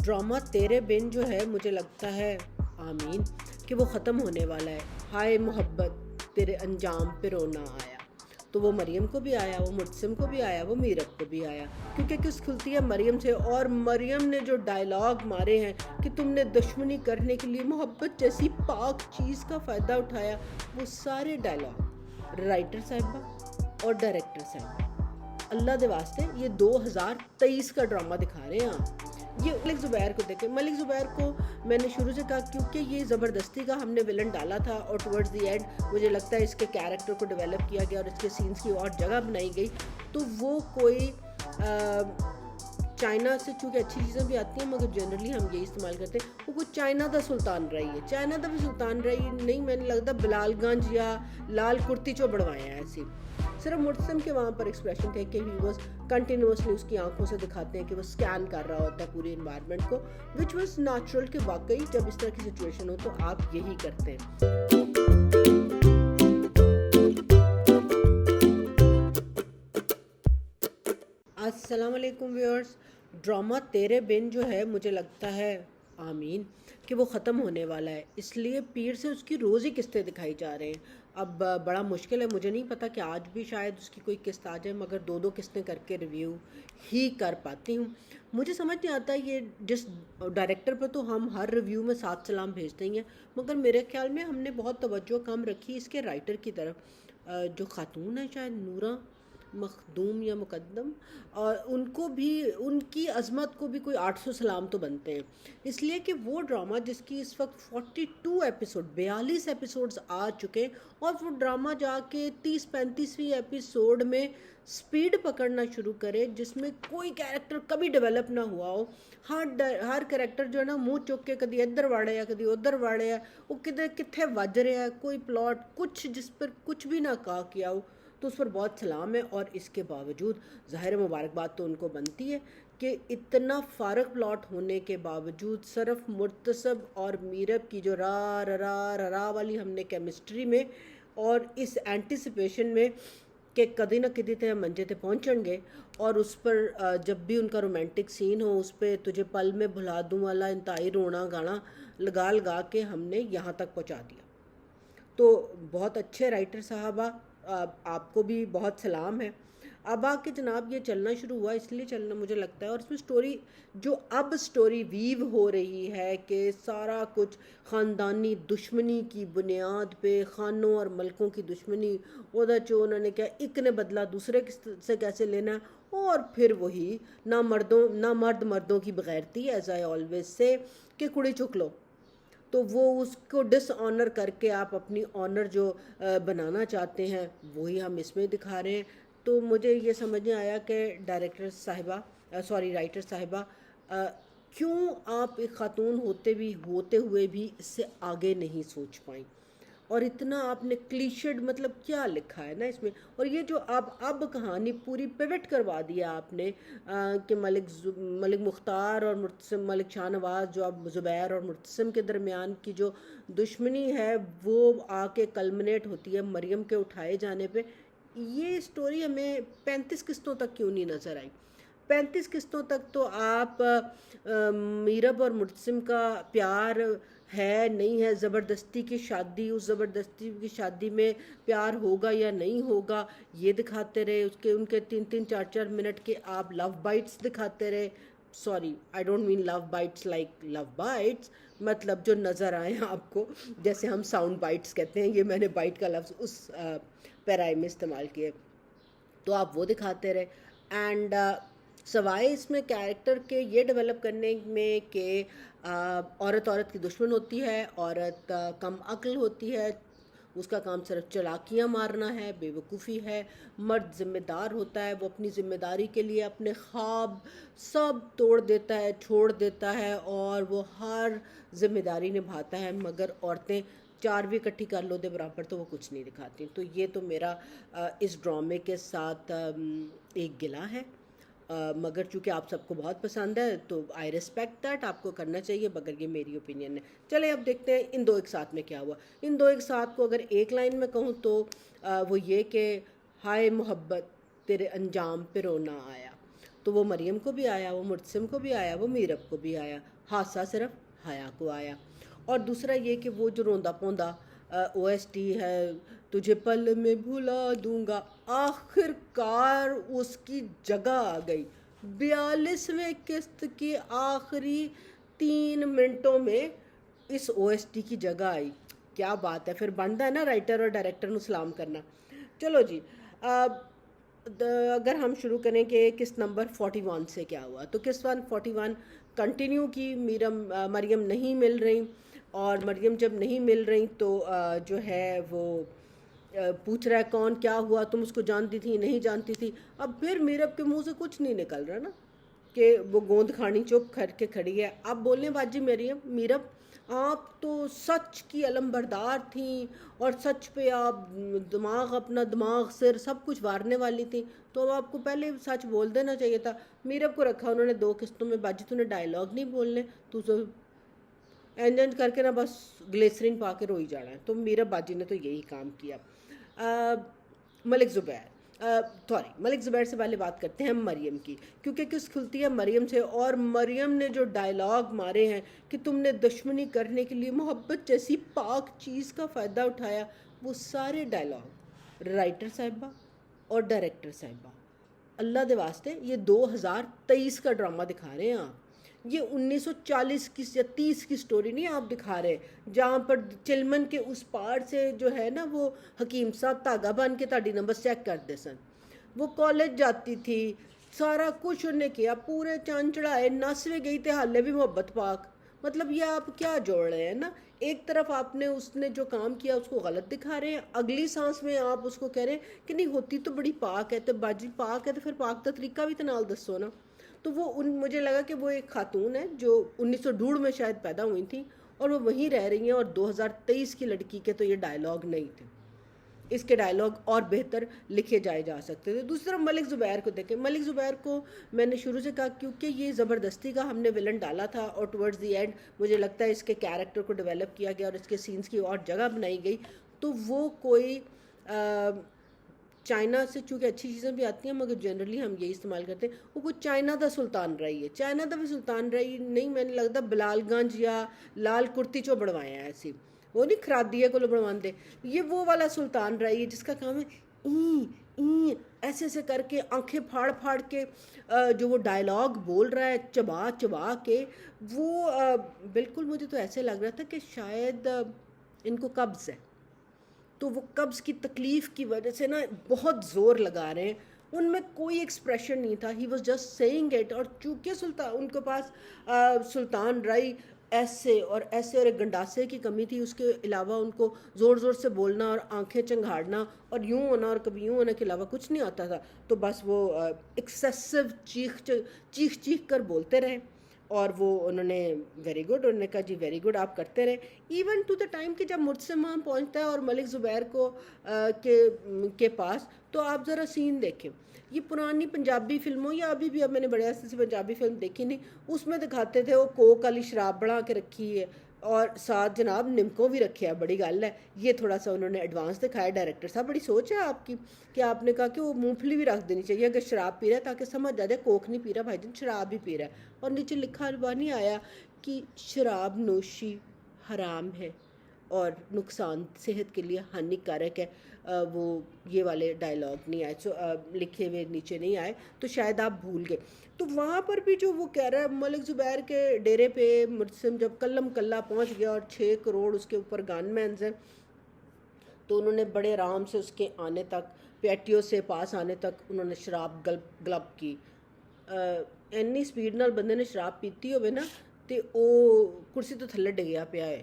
Drama تیرے بن جو ہے مجھے لگتا ہے آمین کہ وہ ختم ہونے والا ہے. ہائے محبت تیرے انجام پہ رونا آیا. تو وہ مریم کو بھی آیا, وہ مجسم کو بھی آیا, وہ میرب کو بھی آیا, کیونکہ کس کھلتی ہے مریم سے. اور مریم نے جو ڈائلاگ مارے ہیں کہ تم نے دشمنی کرنے کے لیے محبت جیسی پاک چیز کا فائدہ اٹھایا, وہ سارے ڈائلاگ رائٹر صاحبہ اور ڈائریکٹر صاحبہ اللہ دے واسطے یہ 2023 کا ڈرامہ دکھا رہے ہیں. یہ ملک زبیر کو دیکھیں. ملک زبیر کو میں نے شروع سے کہا کیونکہ یہ زبردستی کا ہم نے ولن ڈالا تھا, اور ٹورڈز دی اینڈ مجھے لگتا ہے اس کے کیریکٹر کو ڈیولپ کیا گیا اور اس کے سینس کی اور جگہ بنائی گئی. تو وہ کوئی چائنا سے, چونکہ اچھی چیزیں بھی آتی ہیں مگر جنرلی ہم یہی استعمال کرتے ہیں, وہ کوئی چائنا دا سلطان رہی ہے. چائنا دا بھی سلطان رہی نہیں, میں نے لگتا بلال گنج یا لال کرتی چو بڑھوائے ہیں ایسی. صرف مرسم کے وہاں پر ایکسپریشن تھے کہ ہی واز کنٹینیوسلی اس کی آنکھوں سے دکھاتے ہیں کہ وہ اسکین کر رہا ہوتا ہے پورے انوائرمنٹ کو, وچ واز نیچرل کہ واقعی جب اس طرح کی سچویشن ہو تو آپ یہی کرتے ہیں. السلام علیکم ویورز. ڈرامہ تیرے بن جو ہے مجھے لگتا ہے آمین کہ وہ ختم ہونے والا ہے, اس لیے پیر سے اس کی روز ہی قسطیں دکھائی جا رہے ہیں. اب بڑا مشکل ہے, مجھے نہیں پتا کہ آج بھی شاید اس کی کوئی قسط آ جائے, مگر 2 قسطیں کر کے ریویو ہی کر پاتی ہوں. مجھے سمجھ نہیں آتا یہ جس ڈائریکٹر پہ تو ہم ہر ریویو میں 7 سلام بھیجتے ہی ہیں, مگر میرے خیال میں ہم نے بہت توجہ کم رکھی اس کے رائٹر کی طرف, جو خاتون ہے شاید نورہ مخدوم یا مقدم, اور ان کو بھی ان کی عظمت کو بھی کوئی 800 سلام تو بنتے ہیں. اس لیے کہ وہ ڈرامہ جس کی اس وقت 42 ایپیسوڈز آ چکے, اور وہ ڈرامہ جا کے 30-35ویں ایپیسوڈ میں سپیڈ پکڑنا شروع کرے, جس میں کوئی کیریکٹر کبھی ڈیولپ نہ ہوا ہو. ہر کیریکٹر جو ہے نا منہ چک کے کدی ادھر واڑے یا کدی ادھر واڑے ہے, وہ کتنے وج رہے ہے, کوئی پلاٹ کچھ جس پر کچھ بھی نہ کہا کیا ہو, تو اس پر بہت سلام ہے. اور اس کے باوجود ظاہر مبارکباد تو ان کو بنتی ہے کہ اتنا فارغ پلاٹ ہونے کے باوجود صرف مرتسب اور میرب کی جو را را را را والی ہم نے کیمسٹری میں اور اس اینٹیسپیشن میں کہ کدی نہ کدی تے منجے تے پہنچن گے, اور اس پر جب بھی ان کا رومانٹک سین ہو اس پہ تجھے پل میں بھلا دوں والا انتہائی رونا گانا لگا کے ہم نے یہاں تک پہنچا دیا. تو بہت اچھے رائٹر صاحبہ, آپ کو بھی بہت سلام ہے. اب آ کے جناب یہ چلنا شروع ہوا, اس لیے چلنا مجھے لگتا ہے, اور اس میں سٹوری جو اب سٹوری ویو ہو رہی ہے کہ سارا کچھ خاندانی دشمنی کی بنیاد پہ, خانوں اور ملکوں کی دشمنی, وہ جو انہوں نے کیا ایک نے بدلہ دوسرے سے کیسے لینا ہے, اور پھر وہی نہ مردوں کی بغیرتی, ایز آئی آلویز سے کہ کڑی چک لو, تو وہ اس کو ڈس آنر کر کے آپ اپنی آنر جو بنانا چاہتے ہیں وہی ہم اس میں دکھا رہے ہیں. تو مجھے یہ سمجھ نہیں آیا کہ رائٹر صاحبہ کیوں آپ ایک خاتون ہوتے ہوئے بھی اس سے آگے نہیں سوچ پائیں, اور اتنا آپ نے کلیشڈ مطلب کیا لکھا ہے نا اس میں. اور یہ جو اب کہانی پوری پیوٹ کروا دیا آپ نے کہ ملک مختار اور ملک شاہ نواز, جو اب زبیر اور مرتسم کے درمیان کی جو دشمنی ہے وہ آ کے کلمنیٹ ہوتی ہے مریم کے اٹھائے جانے پہ. یہ سٹوری ہمیں 35 قسطوں تک کیوں نہیں نظر آئی؟ 35 قسطوں تک تو آپ میرب اور مرتسم کا پیار ہے نہیں ہے, زبردستی کی شادی, اس زبردستی کی شادی میں پیار ہوگا یا نہیں ہوگا یہ دکھاتے رہے. ان کے 3-3 4-4 منٹ کے آپ لو بائٹس دکھاتے رہے. Sorry, I don't mean love bites like love bites, مطلب جو نظر آئے آپ کو, جیسے ہم ساؤنڈ بائٹس کہتے ہیں, یہ میں نے بائٹ کا لفظ اس پیرائی میں استعمال کیے, تو آپ وہ دکھاتے رہے. اینڈ سوائے اس میں کیریکٹر کے یہ ڈیولپ کرنے میں کہ عورت کی دشمن ہوتی ہے, عورت کم عقل ہوتی ہے, اس کا کام صرف چلاکیاں مارنا ہے, بے وقوفی ہے. مرد ذمہ دار ہوتا ہے, وہ اپنی ذمہ داری کے لیے اپنے خواب سب توڑ دیتا ہے, چھوڑ دیتا ہے, اور وہ ہر ذمہ داری نبھاتا ہے. مگر عورتیں 4 بھی اکٹھی کر لو دے برابر تو وہ کچھ نہیں دکھاتی. تو یہ تو میرا اس ڈرامے کے ساتھ ایک گلہ ہے, مگر چونکہ آپ سب کو بہت پسند ہے تو آئی ریسپیکٹ دیٹ, آپ کو کرنا چاہیے, مگر یہ میری اوپینین ہے. چلے اب دیکھتے ہیں ان 2 ایک ساتھ میں کیا ہوا. ان 2 ایک ساتھ کو اگر ایک لائن میں کہوں تو وہ یہ کہ ہائے محبت تیرے انجام پہ رونا آیا. تو وہ مریم کو بھی آیا، وہ مرتسم کو بھی آیا، وہ میرب کو بھی آیا، حادثہ صرف حیا کو آیا۔ اور دوسرا یہ کہ وہ جو روندا پوندا او ایس ٹی ہے، تجھے پل میں بھلا دوں گا، آخر کار اس کی جگہ آ گئی 42ویں قسط کی آخری 3 منٹوں میں اس او ایس ٹی کی جگہ آئی۔ کیا بات ہے، پھر بنتا ہے نا رائٹر اور ڈائریکٹر نو سلام کرنا۔ چلو جی، اگر ہم شروع کریں کہ قسط نمبر 41 سے کیا ہوا، تو قسط 41 کنٹینیو کی، مریم نہیں مل رہی، اور مریم جب نہیں مل رہی تو جو ہے وہ پوچھ رہا ہے کون کیا ہوا، تم اس کو جانتی تھی نہیں جانتی تھی۔ اب پھر میرب کے منہ سے کچھ نہیں نکل رہا نا، کہ وہ گوند کھانی چپ کر کے کھڑی ہے۔ اب بولنے باجی میرب، آپ تو سچ کی علم بردار تھیں، اور سچ پہ آپ اپنا دماغ سر سب کچھ وارنے والی تھیں، تو اب آپ کو پہلے سچ بول دینا چاہیے تھا۔ میرب کو رکھا انہوں نے 2 قسطوں میں، باجی تو نے ڈائیلاگ نہیں بولنے، تو اینجنٹ کر کے نا بس گلیسرین پا کے روئی جانا ہے۔ تو میرب باجی نے تو یہی کام کیا۔ ملک زبیر سے پہلے بات کرتے ہیں مریم کی، کیونکہ کس کھلتی ہے مریم سے، اور مریم نے جو ڈائیلاگ مارے ہیں کہ تم نے دشمنی کرنے کے لیے محبت جیسی پاک چیز کا فائدہ اٹھایا، وہ سارے ڈائیلاگ رائٹر صاحبہ اور ڈائریکٹر صاحبہ اللہ دے واسطے یہ 2023 کا ڈرامہ دکھا رہے ہیں آپ، یہ 1940 کی یا 30 کی سٹوری نہیں آپ دکھا رہے، جہاں پر چلمن کے اس پار سے جو ہے نا وہ حکیم صاحب دھاگا بن کے تہاڈی نمبر چیک کرتے سن، وہ کالج جاتی تھی، سارا کچھ انہیں کیا، پورے چاند چڑھائے، نسویں گئی تے حالے بھی محبت پاک۔ مطلب یہ آپ کیا جوڑ رہے ہیں نا، ایک طرف آپ نے اس نے جو کام کیا اس کو غلط دکھا رہے ہیں، اگلی سانس میں آپ اس کو کہہ رہے ہیں کہ نہیں ہوتی تو بڑی پاک ہے، تو باجی پاک ہے تو پھر پاک کا طریقہ بھی تو نال دسو نا۔ تو وہ مجھے لگا کہ وہ ایک خاتون ہے جو 1902 میں شاید پیدا ہوئی تھیں، اور وہ وہیں رہ رہی ہیں، اور 2023 کی لڑکی کے تو یہ ڈائیلاگ نہیں تھے، اس کے ڈائیلاگ اور بہتر لکھے جا سکتے تھے۔ دوسری طرف ملک زبیر کو دیکھیں، ملک زبیر کو میں نے شروع سے کہا کیونکہ یہ زبردستی کا ہم نے ویلن ڈالا تھا، اور ٹورڈز دی اینڈ مجھے لگتا ہے اس کے کیریکٹر کو ڈیولپ کیا گیا اور اس کے سینز کی اور جگہ بنائی گئی، تو وہ کوئی چائنا سے چونکہ اچھی چیزیں بھی آتی ہیں مگر جنرلی ہم یہی استعمال کرتے ہیں، وہ کوئی چائنا دا سلطان رہی ہے، چائنا دا بھی سلطان رہی نہیں، میں نے لگتا بلال گنج یا لال کرتی چو بڑھوائے ہیں ایسی، وہ نہیں خرادیے کو بڑھواندے، یہ وہ والا سلطان رہی ہے جس کا کام ہے ایسے ایسے کر کے آنکھیں پھاڑ پھاڑ کے جو وہ ڈائیلاگ بول رہا ہے چبا چبا کے، وہ بالکل مجھے تو ایسے لگ رہا تھا کہ شاید ان کو قبض ہے، تو وہ قبض کی تکلیف کی وجہ سے نا بہت زور لگا رہے ہیں، ان میں کوئی ایکسپریشن نہیں تھا، he was just seeing it, اور چونکہ سلطان ان کے پاس سلطان رائی ایسے اور ایک گنڈاسے کی کمی تھی، اس کے علاوہ ان کو زور زور سے بولنا اور آنکھیں چنگھاڑنا اور یوں ہونا اور کبھی یوں ہونے کے علاوہ کچھ نہیں آتا تھا، تو بس وہ ایکسیسو چیخ کر بولتے رہے، اور وہ انہوں نے ویری گڈ، انہوں نے کہا جی ویری گڈ آپ کرتے رہے، ایون ٹو دا ٹائم کہ جب مرتسم وہاں پہنچتا ہے اور ملک زبیر کو کے پاس، تو آپ ذرا سین دیکھیں، یہ پرانی پنجابی فلموں یا ابھی بھی، اب میں نے بڑے عرصے سے پنجابی فلم دیکھی نہیں، اس میں دکھاتے تھے وہ کوک والی شراب بنا کے رکھی ہے اور ساتھ جناب نمکو بھی رکھے ہے، بڑی گل ہے، یہ تھوڑا سا انہوں نے ایڈوانس دکھایا ڈائریکٹر صاحب، بڑی سوچ ہے آپ کی کہ آپ نے کہا کہ وہ مونگ پھلی بھی رکھ دینی چاہیے اگر شراب پی رہا ہے تاکہ سمجھ آ جائے کوک نہیں پی رہا بھائی جان، شراب بھی پی رہا ہے، اور نیچے لکھا ہوا نہیں آیا کہ شراب نوشی حرام ہے اور نقصان صحت کے لیے ہانی کارک ہے، وہ یہ والے ڈائیلاگ نہیں آئے، لکھے ہوئے نیچے نہیں آئے، تو شاید آپ بھول گئے، تو وہاں پر بھی جو وہ کہہ رہا ہے ملک زبیر کے ڈیرے پہ مرتسم جب کلم کلا پہنچ گیا اور 6 کروڑ اس کے اوپر گن مینز ہیں، تو انہوں نے بڑے آرام سے اس کے آنے تک، پیٹیو سے پاس آنے تک انہوں نے شراب گلپ کی، اینی سپیڈ نال بندے نے شراب پیتی ہوئے نا تے او کرسی تو تھلے ڈگیا پیا ہے،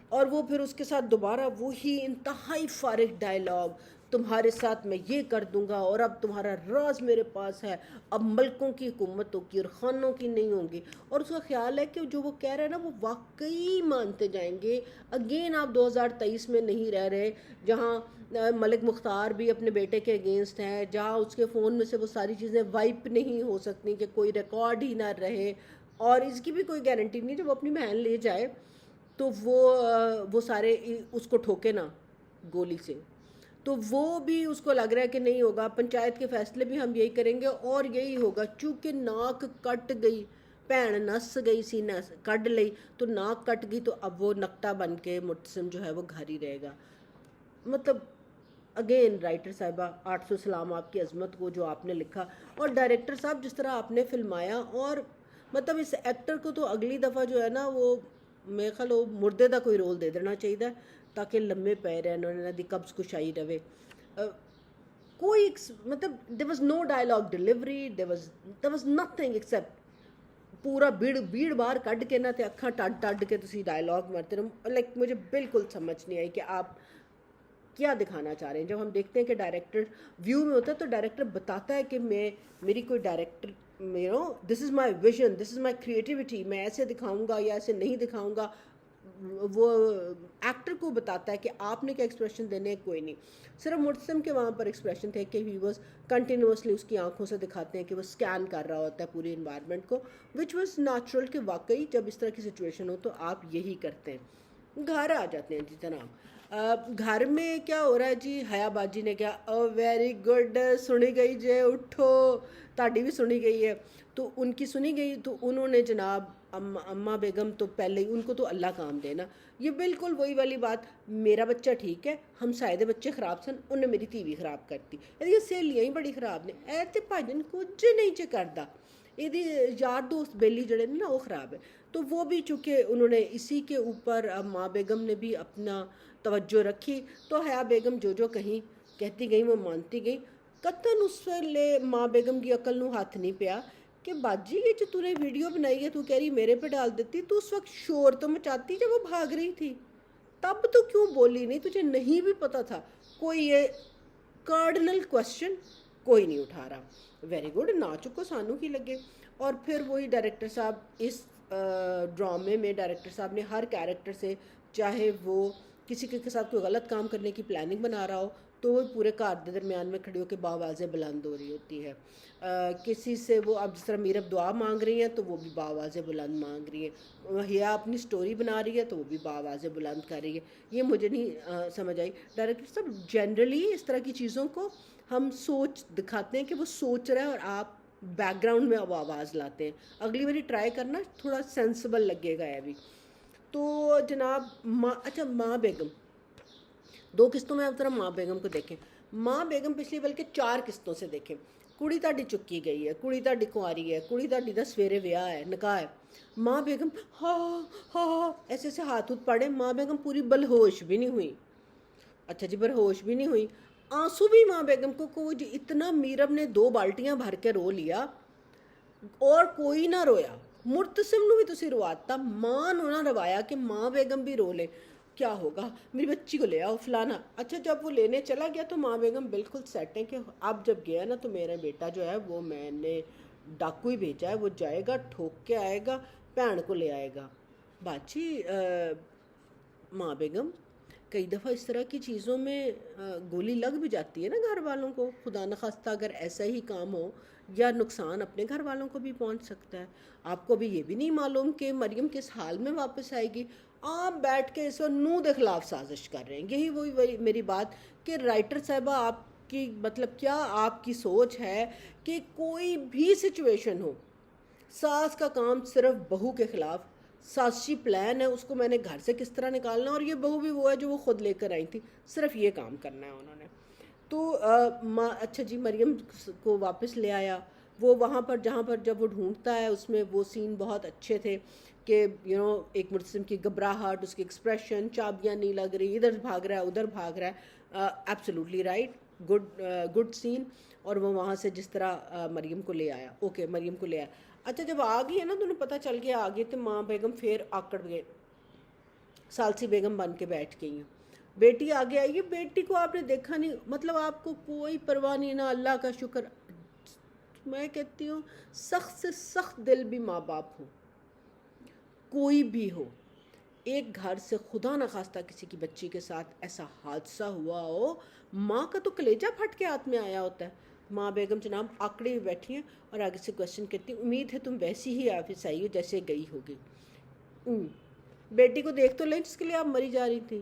اور وہ پھر اس کے ساتھ دوبارہ وہی انتہائی فارغ ڈائیلاگ، تمہارے ساتھ میں یہ کر دوں گا اور اب تمہارا راز میرے پاس ہے، اب ملکوں کی حکومت ہوگی اور خانوں کی نہیں ہوگی، اور اس کا خیال ہے کہ جو وہ کہہ رہے ہیں نا وہ واقعی مانتے جائیں گے، اگین آپ 2023 میں نہیں رہ رہے جہاں ملک مختار بھی اپنے بیٹے کے اگینسٹ ہیں، جہاں اس کے فون میں سے وہ ساری چیزیں وائپ نہیں ہو سکتی کہ کوئی ریکارڈ ہی نہ رہے، اور اس کی بھی کوئی گارنٹی نہیں جب وہ اپنی بہن لے جائے تو وہ سارے اس کو ٹھوکے نا گولی سے، تو وہ بھی اس کو لگ رہا ہے کہ نہیں ہوگا، پنچایت کے فیصلے بھی ہم یہی کریں گے اور یہی ہوگا، چونکہ ناک کٹ گئی، بھین نس گئی سینہ کٹ لئی تو ناک کٹ گئی، تو اب وہ نقطہ بن کے معتصم جو ہے وہ گھر ہی رہے گا. مطلب اگین رائٹر صاحبہ 800 سلام آپ کی عظمت کو جو آپ نے لکھا، اور ڈائریکٹر صاحب جس طرح آپ نے فلمایا، اور مطلب اس ایکٹر کو تو اگلی دفعہ جو ہے نا وہ میرے خیال وہ مردے دا کوئی رول دے دینا چاہیے تاکہ لمبے پے رہے انہوں دی قبض کشائی رہے. کوئی مطلب there was no dialogue delivery, there was nothing except پورا بیڑ بار کڈ کے نہ تے اکھاں ٹڈ کے تسی ڈائلاگ مرتے رہو. لائک مجھے بالکل سمجھ نہیں آئی کہ آپ کیا دکھانا چاہ رہے ہیں. جب ہم دیکھتے ہیں کہ ڈائریکٹر ویو میں ہوتا ہے تو ڈائریکٹر بتاتا ہے کہ میری کوئی director this is my vision, this is my creativity, میں ایسے دکھاؤں گا یا ایسے نہیں دکھاؤں گا. وہ ایکٹر کو بتاتا ہے کہ آپ نے کیا ایکسپریشن دینے، کوئی نہیں. صرف معتصم کے وہاں پر ایکسپریشن تھے کہ ہی واز کنٹینیوسلی اس کی آنکھوں سے دکھاتے ہیں کہ وہ اسکین کر رہا ہوتا ہے پوری انوائرمنٹ کو، وچ واز نیچرل کہ واقعی جب اس طرح کی سچویشن ہو تو آپ یہی کرتے ہیں. گھر آ جاتے ہیں جی جناب. گھر میں کیا ہو رہا ہے جی؟ حیا باجی نے کیا ویری گڈ سنی گئی جے، اٹھو تاڑی بھی سنی گئی ہے. تو ان کی سنی گئی تو انہوں نے جناب اماں بیگم تو پہلے ہی ان کو تو اللہ کام دینا. یہ بالکل وہی والی بات، میرا بچہ ٹھیک ہے، ہم سائے دے بچے خراب سن، انہیں میری ٹی وی خراب کرتی، یہ سہیلیاں ہی بڑی خراب نے، اے تے بھاجن کچھ نہیں چے کردا، یہ یار دوست بیلی جڑے نا وہ خراب ہے. تو وہ بھی چونکہ انہوں نے اسی کے اوپر ماں بیگم نے بھی اپنا توجہ رکھی تو حیا بیگم جو کہیں کہتی گئی وہ مانتی گئی. قطن اس ویلے ماں بیگم کی عقل نو ہاتھ نہیں پیا کہ باجی یہ جو تو نے ویڈیو بنائی ہے تو کہہ رہی میرے پہ ڈال دیتی، تو اس وقت شور تو مچاتی جب وہ بھاگ رہی تھی، تب تو کیوں بولی نہیں؟ تجھے نہیں بھی پتا تھا؟ کوئی یہ کارڈنل کوشچن کوئی نہیں اٹھا رہا. ویری گڈ، نہ چکو سانو کی لگے. اور پھر وہی ڈائریکٹر صاحب اس ڈرامے میں ڈائریکٹر صاحب نے ہر کیریکٹر سے، چاہے وہ کسی کے ساتھ کوئی غلط کام کرنے کی پلاننگ بنا رہا ہو تو وہ پورے گھر کے درمیان میں کھڑی ہو کے باوازیں بلند ہو رہی ہوتی ہے. کسی سے وہ اب جس طرح میرب دعا مانگ رہی ہیں تو وہ بھی باوازیں بلند مانگ رہی ہے، حیا اپنی سٹوری بنا رہی ہے تو وہ بھی باوازیں بلند کر رہی ہے. یہ مجھے نہیں سمجھ آئی. ڈائریکٹر صاحب جنرلی اس طرح کی چیزوں کو ہم سوچ دکھاتے ہیں کہ وہ سوچ رہا ہے اور آپ بیک گراؤنڈ میں وہ آواز لاتے ہیں. اگلی باری ٹرائی کرنا، تھوڑا سینسیبل لگے گا یہ بھی. تو جناب اچھا ماں بیگم 2 قسطوں میں آپ ذرا ماں بیگم کو دیکھیں. ماں بیگم پچھلی بلکہ 4 قسطوں سے دیکھیں. کڑی تاڑی چکی گئی ہے، کڑی تاڑی کنواری ہے، کڑی تاڑی دا سویرے ویاہ ہے، نکاح ہے. ماں بیگم ہاں ایسے ایسے ہاتھ پڑے. ماں بیگم پوری بلہوش بھی نہیں ہوئی. اچھا جی برہوش بھی نہیں ہوئی. آنسو بھی ماں بیگم کو جی اتنا میرب نے 2 بالٹیاں بھر کے رو لیا اور کوئی نہ رویا. مرتسم نو بھی تسی رواتا، ماں نو نہ روایا کہ ماں بیگم بھی رو لے. کیا ہوگا میری بچی کو لے آؤ فلانا. اچھا جب وہ لینے چلا گیا تو ماں بیگم بالکل سیٹ ہے کہ اب جب گیا نا تو میرا بیٹا جو ہے وہ میں نے ڈاکو ہی بھیجا ہے، وہ جائے گا ٹھوک کے آئے گا، بھین کو لے آئے گا. باجی ماں بیگم کئی دفعہ اس طرح کی چیزوں میں گولی لگ بھی جاتی ہے نا گھر والوں کو. خدا نخواستہ اگر ایسا ہی کام ہو یا نقصان اپنے گھر والوں کو بھی پہنچ سکتا ہے. آپ کو بھی یہ بھی نہیں معلوم کہ مریم کس حال میں واپس آئے گی. آپ بیٹھ کے اس نو دے خلاف سازش کر رہے ہیں. یہی وہی میری بات کہ رائٹر صاحبہ آپ کی مطلب کیا آپ کی سوچ ہے کہ کوئی بھی سچویشن ہو، ساس کا کام صرف بہو کے خلاف، سازشی پلان ہے اس کو میں نے گھر سے کس طرح نکالنا، اور یہ بہو بھی وہ ہے جو وہ خود لے کر آئی تھی، صرف یہ کام کرنا ہے انہوں نے. تو اچھا جی مریم کو واپس لے آیا. وہ وہاں پر جہاں پر جب وہ ڈھونڈتا ہے اس میں وہ سین بہت اچھے تھے کہ ایک مرتسم کی گھبراہٹ، اس کی ایکسپریشن، چابیاں نہیں لگ رہی، ادھر بھاگ رہا ہے ادھر بھاگ رہا ہے. Absolutely right, good scene. اور وہ وہاں سے جس طرح مریم کو لے آیا، اوکے مریم کو لے آیا. اچھا جب آ گئی ہے نا تو انہیں پتہ چل گیا آگے تو ماں بیگم پھر آکڑ گئے، سالسی بیگم بن کے بیٹھ گئی ہیں. بیٹی آگے آئی ہے، بیٹی کو آپ نے دیکھا نہیں، مطلب آپ کو کوئی پرواہ نہیں، نہ اللہ کا شکر. میں کہتی ہوں سخت سے سخت دل بھی ماں باپ ہو، کوئی بھی ہو، ایک گھر سے خدا نخواستہ کسی کی بچی کے ساتھ ایسا حادثہ ہوا ہو، ماں کا تو کلیجہ پھٹ کے ہاتھ میں آیا ہوتا ہے. ماں بیگم جناب آکڑی ہوئی بیٹھی ہیں اور آگے سے کوشچن کرتی ہیں امید ہے تم ویسی ہی آفس آئی ہو جیسے گئی ہوگی. بیٹی کو دیکھ تو لیں جس کے لیے آپ مری جا رہی تھی.